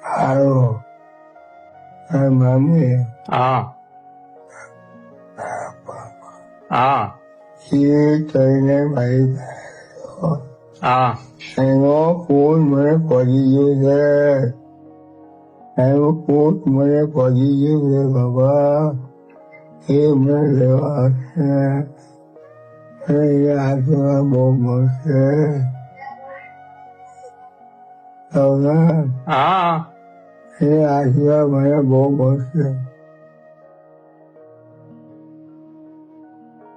આવ્યો મામી હા હા એ થઈને ભાઈ હા એનો ફોન મને પડી ગયો છે એનો ફોન મને પડી ગયો છે બાબા એ મને લેવા છે એ આશીર્વાદ બહુ મળશે હા એ આશીર્વાદ મને બહુ મળશે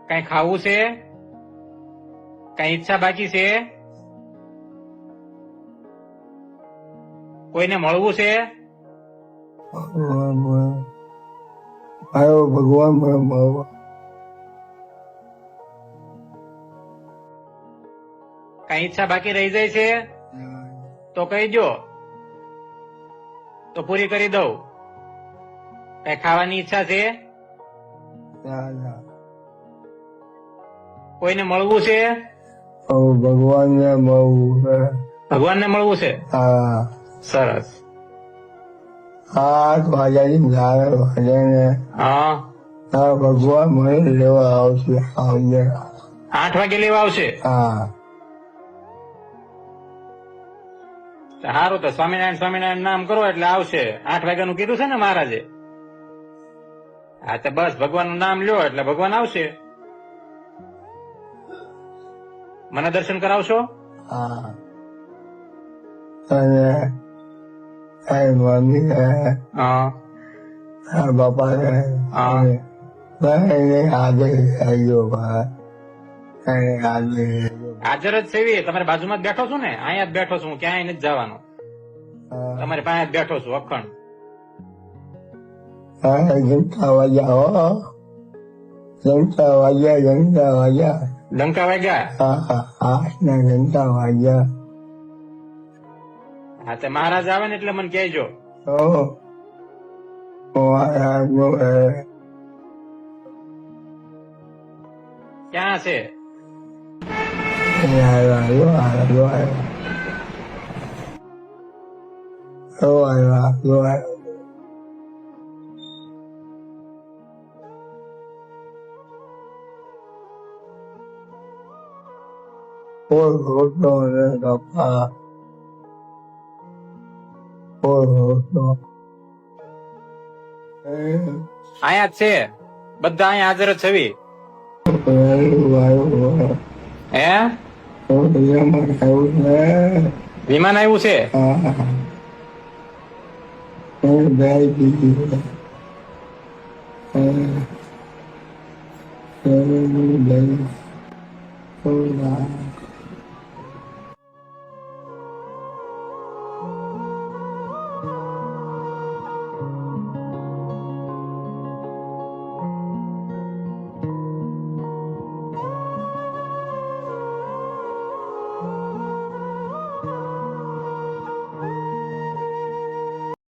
કઈ ખાવું છે કઈ ઈચ્છા બાકી છે કોઈને મળવું છે આવ્યો ભગવાન મને મળવા કઈ ઈચ્છા બાકી રહી જાય છે તો કહી દો તો પૂરી કરી દઉં કઈ ખાવાની ઈચ્છા છે કોઈને મળવું છે ભગવાનને મળવું છે ભગવાનને મળવું છે હા સરસ 8 વાગ્યાની ગાળે વાગે ને હા ભગવાન મને લેવા આવશે 8 વાગે લેવા આવશે હા સારું તો સ્વામિનારાયણ સ્વામિનારાયણ નામ કરો એટલે આવશે 8 વાગ્યાનું કીધું છે ને મહારાજે હા તો બસ ભગવાનનું નામ લ્યો એટલે ભગવાન આવશે મને દર્શન કરાવશો હા અને મમ્મી હા બાપા હા એને આજે આવ્યો ભાઈ આજે હાજર જ છે તમારી બાજુમાં જ બેઠો છું ને અહીંયા જ બેઠો છું હું ક્યાંય નથી જવાનો તમારી પાસે જ બેઠો છું અખંડ ઘંટા વાગ્યા ઘંટા વાગ્યા ડંકા વાગ્યા હા 8 ના ઘંટા વાગ્યા હા તે મહારાજ આવે ને એટલે મને કહેજો ક્યાં છે અહીંયા જ છે બધા અહીંયા હાજર જ છે હે વિમાન આવ્યું છે Oh,